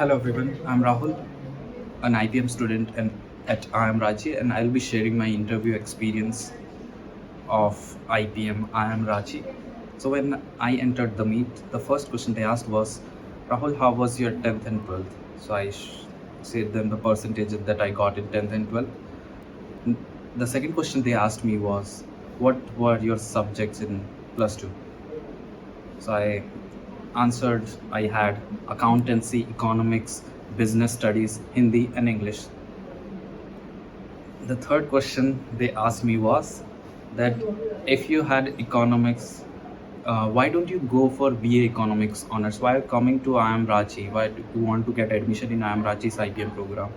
Hello everyone, I'm Rahul, an IPM student at IIM Ranchi, and I'll be sharing my interview experience of IPM IIM Ranchi. So when I entered the meet, the first question they asked was, Rahul, how was your 10th and 12th? So I said them the percentage that I got in 10th and 12th. The second question they asked me was, what were your subjects in plus 2? So I answered I had accountancy, economics, business studies, Hindi, and English. The third question they asked me was that if you had economics, why don't you go for BA Economics honors? Why are you coming to IIM Ranchi? Why do you want to get admission in IIM Ranchi's IPM program?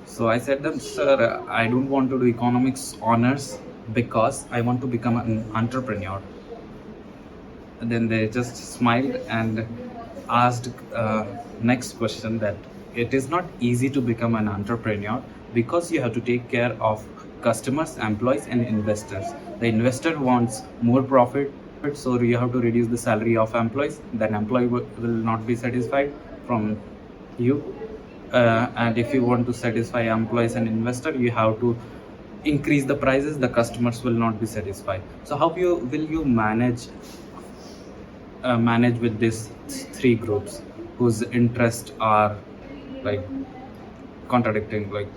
So I said them, sir, I don't want to do economics honors because I want to become an entrepreneur. And then they just smiled and asked next question that it is not easy to become an entrepreneur because you have to take care of customers, employees, and investors. The investor wants more profit, so you have to reduce the salary of employees. Then employee will not be satisfied from you. And if you want to satisfy employees and investor, you have to increase the prices. The customers will not be satisfied. So how will you manage with these three groups whose interests are like contradicting, like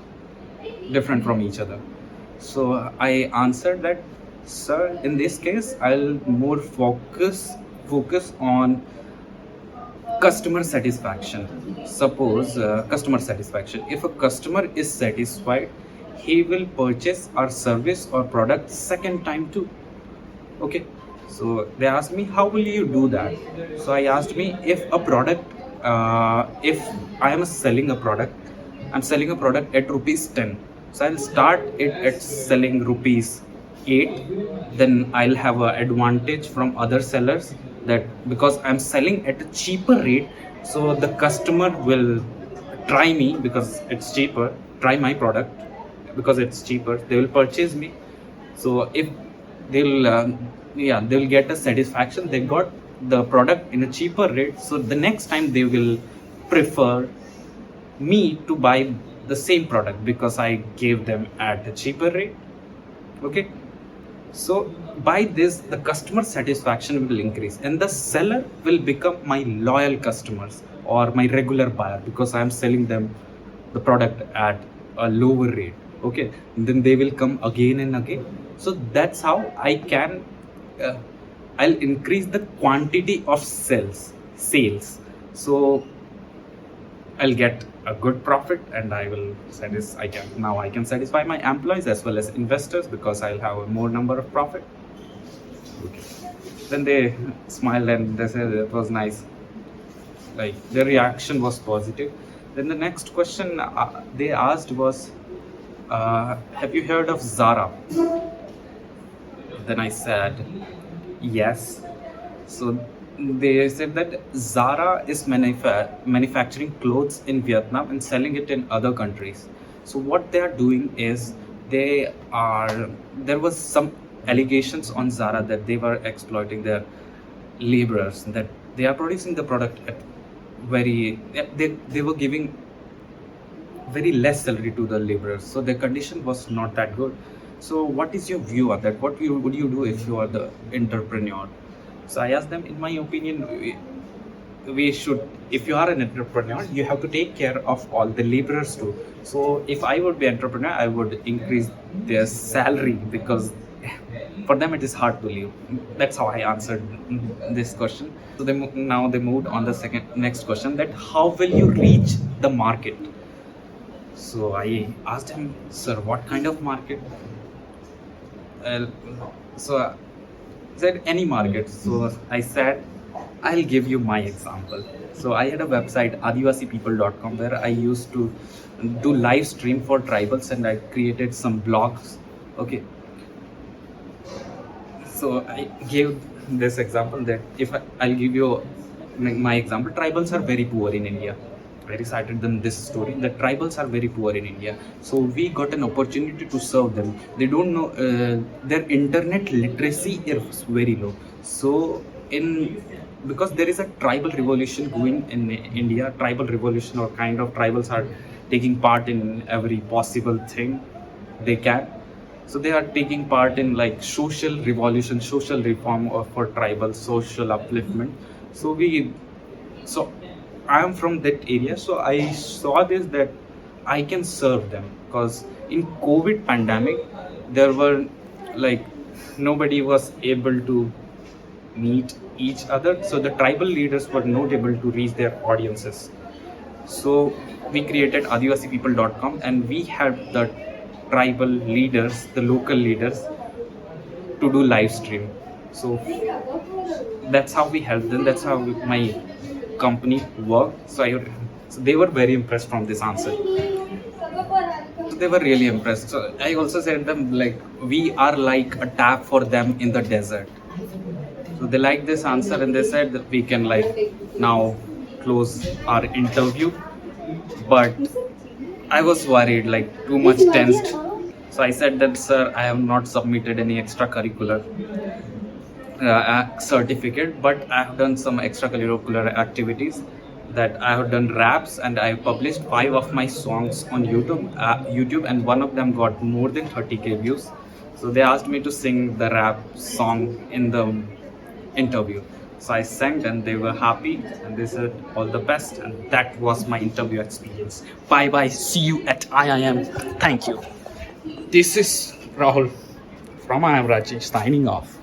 different from each other? So I answered that, sir, in this case I'll more focus on customer satisfaction. Suppose customer satisfaction, if a customer is satisfied, he will purchase our service or product second time too. Okay, so they asked me, how will you do that? So I asked me, if a product, if I am selling a product, I'm selling a product at rupees 10. So I'll start it at selling rupees 8. Then I'll have an advantage from other sellers, that because I'm selling at a cheaper rate, so the customer will try me because it's cheaper, try my product because it's cheaper, they will purchase me. So if they'll get a satisfaction, they got the product in a cheaper rate, so the next time they will prefer me to buy the same product because I gave them at a cheaper rate. Okay, so by this the customer satisfaction will increase and the seller will become my loyal customers or my regular buyer because I am selling them the product at a lower rate. Okay, then they will come again and again. So that's how I can I'll increase the quantity of sales. So I'll get a good profit and I can satisfy my employees as well as investors because I'll have a more number of profit. Okay. Then they smiled and they said it was nice. Like their reaction was positive. Then the next question they asked was, have you heard of Zara? Then I said, yes. So they said that Zara is manufacturing clothes in Vietnam and selling it in other countries. So what they are doing is there was some allegations on Zara that they were exploiting their laborers, that they are producing the product at they were giving very less salary to the laborers, so their condition was not that good. So what is your view on that? What would you do if you are the entrepreneur? So I asked them, in my opinion, we should, if you are an entrepreneur, you have to take care of all the laborers too. So if I would be entrepreneur, I would increase their salary because for them it is hard to live. That's how I answered this question. So now they moved on the next question, that how will you reach the market? So I asked him, sir, what kind of market? So he said, any market. So I said, I'll give you my example. So I had a website, adivasipeople.com, where I used to do live stream for tribals and I created some blogs. Okay. So I gave this example that I'll give you my example. Tribals are very poor in India. I recited them this story, that tribals are very poor in India. So we got an opportunity to serve them. They don't know, their internet literacy is very low. So in because there is a tribal revolution going in India, tribal revolution, or kind of tribals are taking part in every possible thing they can. So they are taking part in like social revolution, social reform, or for tribal social upliftment. So so I am from that area, so I saw this that I can serve them, because in COVID pandemic there were like nobody was able to meet each other, so the tribal leaders were not able to reach their audiences. So we created adivasipeople.com, and we helped the tribal leaders, the local leaders, to do live stream. So that's how we helped them. That's how my company worked. So they were very impressed from this answer. So they were really impressed. So I also said them like we are like a tap for them in the desert. So they liked this answer, and they said that we can like now close our interview. But I was worried, like too much tensed. So I said that, sir, I have not submitted any extracurricular certificate, but I have done some extracurricular activities. That I have done raps, and I published 5 of my songs on YouTube, and one of them got more than 30K views. So they asked me to sing the rap song in the interview. So I sang, and they were happy, and they said all the best, and that was my interview experience. Bye bye. See you at IIM. Thank you. This is Rahul from IIM Ranchi signing off.